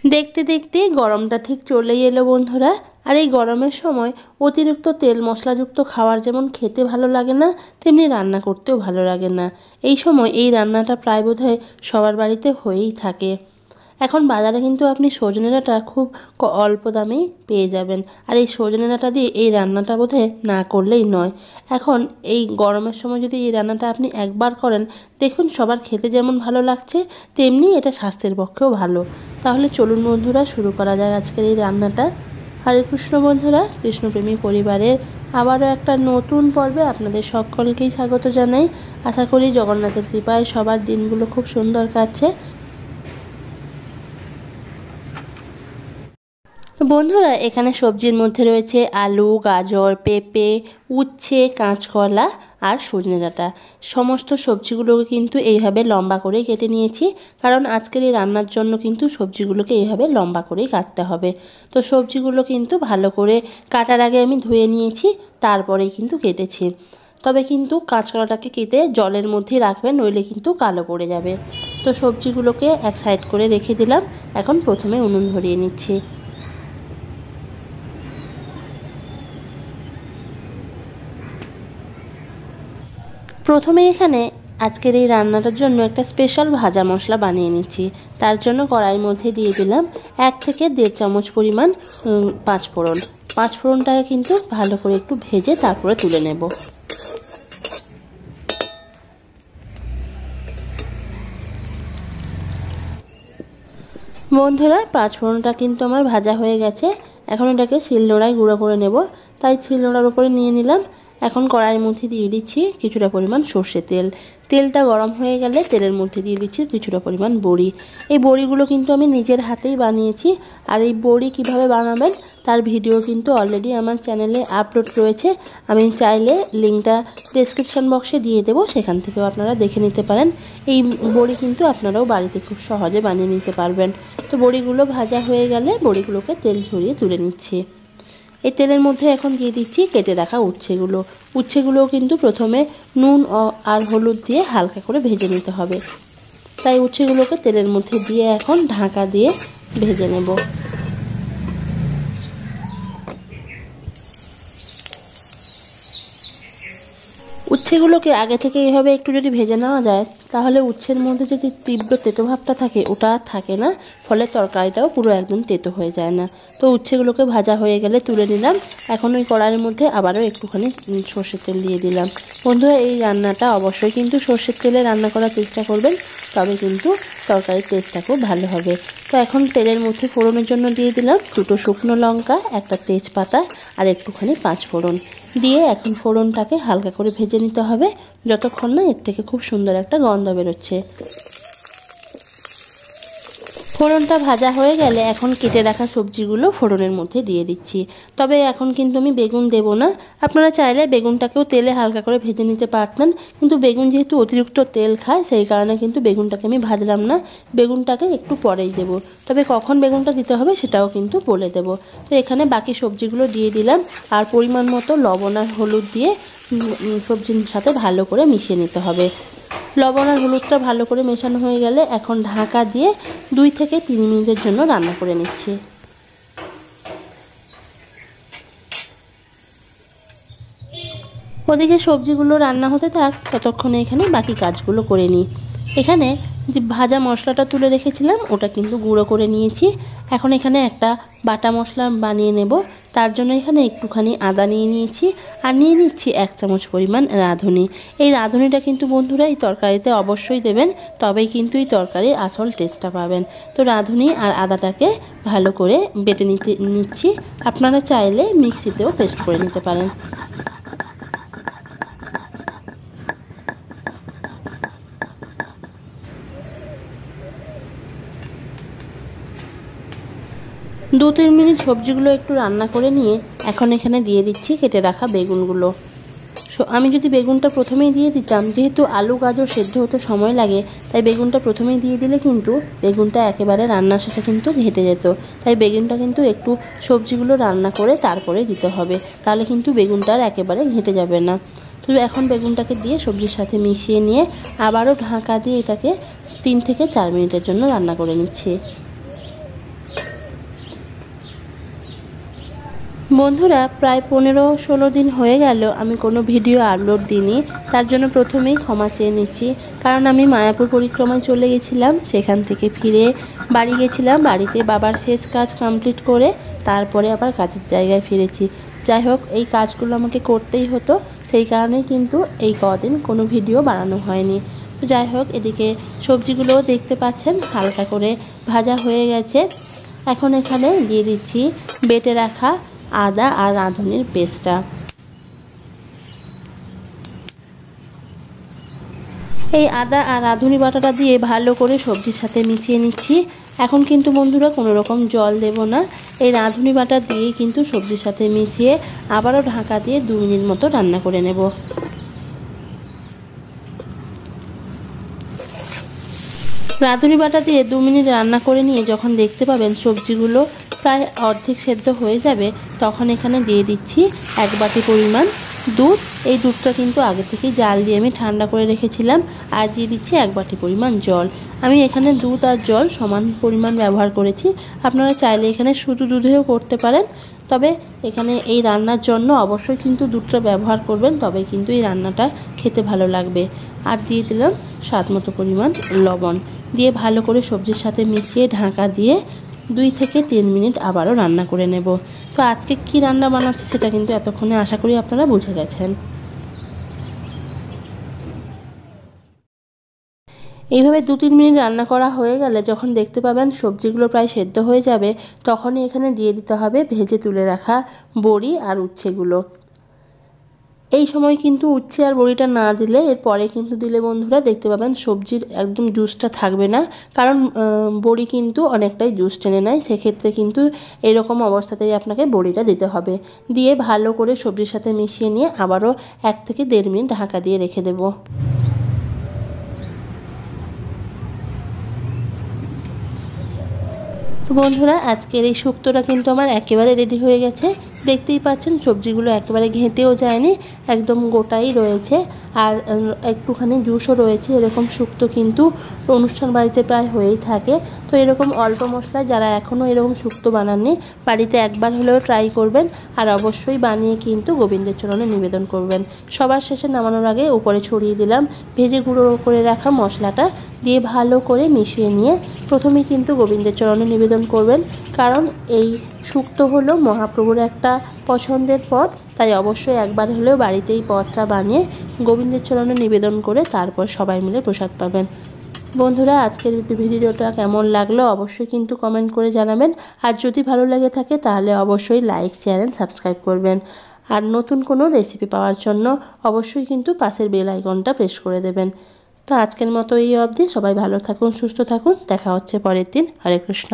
দেখতে দেখতে গরমটা ঠিক চলেই এলো বন্ধুরা। আর এই গরমের সময় অতিরিক্ত তেল মশলাযুক্ত খাবার যেমন খেতে ভালো লাগে না, তেমনি রান্না করতেও ভালো লাগে না। এই সময় এই রান্নাটা প্রায় বোধহয় সবার বাড়িতে হয়েই থাকে। এখন বাজারে কিন্তু আপনি সজনে ডাঁটা খুব অল্প দামেই পেয়ে যাবেন। আর এই সজনে ডাঁটা দিয়ে এই রান্নাটা বোধহয় না করলেই নয়। এখন এই গরমের সময় যদি এই রান্নাটা আপনি একবার করেন, দেখবেন সবার খেতে যেমন ভালো লাগছে, তেমনি এটা স্বাস্থ্যের পক্ষেও ভালো। তাহলে চলুন বন্ধুরা, শুরু করা যায় আজকের এই রান্নাটা। হরে কৃষ্ণ বন্ধুরা, কৃষ্ণপ্রেমী পরিবারের আবারও একটা নতুন পর্বে আপনাদের সকলকেই স্বাগত জানাই। আশা করি জগন্নাথের কৃপায় সবার দিনগুলো খুব সুন্দর কাটছে। বন্ধুরা, এখানে সবজির মধ্যে রয়েছে আলু, গাজর, পেঁপে, উচ্ছে, কাঁচকলা আর সজনে ডাঁটা। সমস্ত সবজিগুলোকে কিন্তু এইভাবে লম্বা করে কেটে নিয়েছি, কারণ আজকের এই রান্নার জন্য কিন্তু সবজিগুলোকে এইভাবে লম্বা করেই কাটতে হবে। তো সবজিগুলো কিন্তু ভালো করে কাটার আগে আমি ধুয়ে নিয়েছি, তারপরেই কিন্তু কেটেছি। তবে কিন্তু কাঁচকলাটাকে কেটে জলের মধ্যেই রাখবেন, নইলে কিন্তু কালো পড়ে যাবে। তো সবজিগুলোকে এক সাইড করে রেখে দিলাম। এখন প্রথমে উনুন ধরিয়ে নিচ্ছি। প্রথমে এখানে আজকের এই রান্নাটার জন্য একটা স্পেশাল ভাজা মশলা বানিয়ে নিচ্ছি। তার জন্য কড়াইয়ের মধ্যে দিয়ে দিলাম 1 থেকে 1.5 চামচ পরিমাণ পাঁচফোড়ন। পাঁচফোড়নটাকে কিন্তু ভালো করে একটু ভেজে তারপরে তুলে নেব। বন্ধুরা, পাঁচফোড়নটা কিন্তু আমার ভাজা হয়ে গেছে। এখন এটাকে শিলনোড়ায় গুঁড়ো করে নেব, তাই শিলনোড়ার উপরে নিয়ে নিলাম। এখন কড়াইয়ের মধ্যে দিয়ে দিচ্ছি কিছুটা পরিমাণ সর্ষে তেল। তেলটা গরম হয়ে গেলে তেলের মধ্যে দিয়ে দিচ্ছি কিছুটা পরিমাণ বড়ি। এই বড়িগুলো কিন্তু আমি নিজের হাতেই বানিয়েছি। আর এই বড়ি কিভাবে বানাবেন তার ভিডিও কিন্তু অলরেডি আমার চ্যানেলে আপলোড রয়েছে। আমি চাইলে লিঙ্কটা ডেসক্রিপশন বক্সে দিয়ে দেবো, সেখান থেকেও আপনারা দেখে নিতে পারেন। এই বড়ি কিন্তু আপনারাও বাড়িতে খুব সহজে বানিয়ে নিতে পারবেন। তো বড়িগুলো ভাজা হয়ে গেলে বড়িগুলোকে তেল ঝরিয়ে তুলে নিচ্ছি। এই তেলের মধ্যে এখন দিয়ে দিচ্ছি কেটে রাখা উচ্ছেগুলো। উচ্ছেগুলোও কিন্তু প্রথমে নুন আর হলুদ দিয়ে হালকা করে ভেজে নিতে হবে। তাই উচ্ছেগুলোকে তেলের মধ্যে দিয়ে এখন ঢাকা দিয়ে ভেজে নেব। উচ্ছেগুলোকে আগে থেকে এইভাবে একটু যদি ভেজে নেওয়া যায়, তাহলে উচ্ছের মধ্যে যে তীব্র তেতো ভাবটা থাকে ওটা থাকে না, ফলে তরকারিটাও পুরো একদম তেতো হয়ে যায় না। তো উচ্ছেগুলোকে ভাজা হয়ে গেলে তুলে নিলাম। এখন ওই কড়াইয়ের মধ্যে আবারও একটুখানি সর্ষের তেল দিয়ে দিলাম। বন্ধুরা, এই রান্নাটা অবশ্যই কিন্তু সর্ষের তেলে রান্না করার চেষ্টা করবেন, তবে কিন্তু তরকারির টেস্টটা খুব ভালো হবে। তো এখন তেলের মধ্যে ফোড়নের জন্য দিয়ে দিলাম 2টো শুকনো লঙ্কা, একটা তেজপাতা আর একটুখানি পাঁচফোড়ন দিয়ে এখন ফোড়নটাকে হালকা করে ভেজে নিতে হবে, যতক্ষণ না এর থেকে খুব সুন্দর একটা গন্ধ বেরোচ্ছে। ফোড়নটা ভাজা হয়ে গেলে এখন কেটে রাখা সবজিগুলো ফোড়নের মধ্যে দিয়ে দিচ্ছি। তবে এখন কিন্তু আমি বেগুন দেব না। আপনারা চাইলে বেগুনটাকেও তেলে হালকা করে ভেজে নিতে পারতেন, কিন্তু বেগুন যেহেতু অতিরিক্ত তেল খায় সেই কারণে কিন্তু বেগুনটাকে আমি ভাজলাম না। বেগুনটাকে একটু পরেই দেব, তবে কখন বেগুনটা দিতে হবে সেটাও কিন্তু বলে দেব। তো এখানে বাকি সবজিগুলো দিয়ে দিলাম, আর পরিমাণ মতো লবণ আর হলুদ দিয়ে সবজির সাথে ভালো করে মিশিয়ে নিতে হবে। লবণ আর হলুদটা ভালো করে মেশানো হয়ে গেলে এখন ঢাকা দিয়ে 2 থেকে 3 মিনিটের জন্য রান্না করে নিচ্ছি। ওদিকে সবজিগুলো রান্না হতে থাক, ততক্ষণে এখানে বাকি কাজগুলো করে নিই। এখানে যে ভাজা মশলাটা তুলে রেখেছিলাম ওটা কিন্তু গুঁড়ো করে নিয়েছি। এখন এখানে একটা বাটা মশলা বানিয়ে নেব। তার জন্য এখানে একটুখানি আদা নিয়ে নিয়েছি, আর নিয়ে নিচ্ছি 1 চামচ পরিমাণ রাঁধুনি। এই রাঁধুনিটা কিন্তু বন্ধুরা এই তরকারিতে অবশ্যই দেবেন, তবেই কিন্তু এই তরকারির আসল টেস্টটা পাবেন। তো রাঁধুনি আর আদাটাকে ভালো করে বেটে নিচ্ছি। আপনারা চাইলে মিক্সিতেও পেস্ট করে নিতে পারেন। দু 3 মিনিট সবজিগুলো একটু রান্না করে নিয়ে এখন এখানে দিয়ে দিচ্ছি কেটে রাখা বেগুনগুলো। আমি যদি বেগুনটা প্রথমেই দিয়ে দিতাম, যেহেতু আলু গাজর সেদ্ধ হতে সময় লাগে, তাই বেগুনটা প্রথমেই দিয়ে দিলে কিন্তু বেগুনটা একেবারে রান্নার শেষে কিন্তু ঘেটে যেত। তাই বেগুনটা কিন্তু একটু সবজিগুলো রান্না করে তারপরে দিতে হবে, তাহলে কিন্তু বেগুনটা আর একেবারে ঘেটে যাবে না। তো এখন বেগুনটাকে দিয়ে সবজির সাথে মিশিয়ে নিয়ে আবারও ঢাকা দিয়ে এটাকে 3 থেকে 4 মিনিটের জন্য রান্না করে নিচ্ছি। বন্ধুরা, প্রায় 15-16 দিন হয়ে গেল আমি কোনো ভিডিও আপলোড দিইনি। তার জন্য প্রথমেই ক্ষমা চেয়ে নিচ্ছি, কারণ আমি মায়াপুর পরিক্রমায় চলে গেছিলাম। সেখান থেকে ফিরে বাড়ি গেছিলাম, বাড়িতে বাবার শেষ কাজ কমপ্লিট করে তারপরে আবার কাজের জায়গায় ফিরেছি। যাই হোক, এই কাজগুলো আমাকে করতেই হতো, সেই কারণেই কিন্তু এই কদিন কোনো ভিডিও বানানো হয়নি। যাই হোক, এদিকে সবজিগুলোও দেখতে পাচ্ছেন হালকা করে ভাজা হয়ে গেছে। এখন এখানে দিয়ে দিচ্ছি বেটে রাখা আদা আর রাঁধুনির পেস্টটা। এই আদা আর রাঁধুনি বাটাটা দিয়ে ভালো করে সবজির সাথে মিশিয়ে নিচ্ছি। এখন কিন্তু বন্ধুরা কোনো রকম জল দেব না, এই রাঁধুনি বাটা দিয়েই কিন্তু সবজির সাথে মিশিয়ে আবারও ঢাকা দিয়ে 2 মিনিট মতো রান্না করে নেব। রাঁধুনি বাটা দিয়ে 2 মিনিট রান্না করে নিয়ে যখন দেখতে পাবেন সবজিগুলো প্রায় অর্ধেক সেদ্ধ হয়ে যাবে, তখন এখানে দিয়ে দিচ্ছি 1 বাটি পরিমাণ দুধ। এই দুধটা কিন্তু আগে থেকেই জাল দিয়ে আমি ঠান্ডা করে রেখেছিলাম। আর দিয়ে দিচ্ছি 1 বাটি পরিমাণ জল। আমি এখানে দুধ আর জল সমান পরিমাণ ব্যবহার করেছি। আপনারা চাইলে এখানে শুধু দুধেও করতে পারেন, তবে এখানে এই রান্নার জন্য অবশ্যই কিন্তু দুধটা ব্যবহার করবেন, তবে কিন্তু এই রান্নাটা খেতে ভালো লাগবে। আর দিয়ে দিলাম স্বাদ মতো পরিমাণ লবণ, দিয়ে ভালো করে সবজির সাথে মিশিয়ে ঢাকা দিয়ে 2 থেকে 3 মিনিট আবারও রান্না করে নেব। তো আজকে কি রান্না বানাচ্ছি সেটা কিন্তু এতক্ষণে আশা করি আপনারা বুঝে গেছেন। এইভাবে 2-3 মিনিট রান্না করা হয়ে গেলে যখন দেখতে পাবেন সবজিগুলো প্রায় সেদ্ধ হয়ে যাবে, তখনই এখানে দিয়ে দিতে হবে ভেজে তুলে রাখা বড়ি আর উচ্ছেগুলো। এই সময় কিন্তু উচ্ছে আর বড়িটা না দিলে, এরপরে কিন্তু দিলে বন্ধুরা দেখতে পাবেন সবজির একদম জুসটা থাকবে না, কারণ বড়ি কিন্তু অনেকটাই জুস টেনে নেয়। সেক্ষেত্রে কিন্তু এরকম অবস্থাতেই আপনাকে বড়িটা দিতে হবে। দিয়ে ভালো করে সবজির সাথে মিশিয়ে নিয়ে আবারও 1 থেকে 1.5 মিনিট ঢাকা দিয়ে রেখে দেবো। তো বন্ধুরা, আজকের এই শুক্তোটা কিন্তু আমার একেবারে রেডি হয়ে গেছে। দেখতেই পাচ্ছেন সবজিগুলো একেবারে ঘেঁটেও যায়নি, একদম গোটাই রয়েছে, আর একটুখানি জুসও রয়েছে। এরকম শুক্তো কিন্তু অনুষ্ঠান বাড়িতে প্রায় হয়েই থাকে। তো এরকম অল্প মশলায় যারা এখনও এরকম শুক্তো বানাননি, বাড়িতে একবার হলেও ট্রাই করবেন, আর অবশ্যই বানিয়ে কিন্তু গোবিন্দের চরণে নিবেদন করবেন। সবার শেষে নামানোর আগে উপরে ছড়িয়ে দিলাম ভেজে গুঁড়ো করে রাখা মশলাটা, দিয়ে ভালো করে মিশিয়ে নিয়ে প্রথমেই কিন্তু গোবিন্দের চরণে নিবেদন করবেন, কারণ এই শুক্তো হলো মহাপ্রভুর একটা পছন্দের পদ। তাই অবশ্যই একবার হলেও বাড়িতে এই পদটা বানিয়ে গোবিন্দের চরণে নিবেদন করে তারপর সবাই মিলে প্রসাদ পাবেন। বন্ধুরা, আজকের ভিডিওটা কেমন লাগলো অবশ্যই কিন্তু কমেন্ট করে জানাবেন। আর যদি ভালো লেগে থাকে তাহলে অবশ্যই লাইক, শেয়ার অ্যান্ড সাবস্ক্রাইব করবেন। আর নতুন কোনো রেসিপি পাওয়ার জন্য অবশ্যই কিন্তু পাশের বেল আইকনটা প্রেস করে দেবেন। তো আজকের মতো এই অবধি, সবাই ভালো থাকুন, সুস্থ থাকুন, দেখা হচ্ছে পরের দিন। হরে কৃষ্ণ।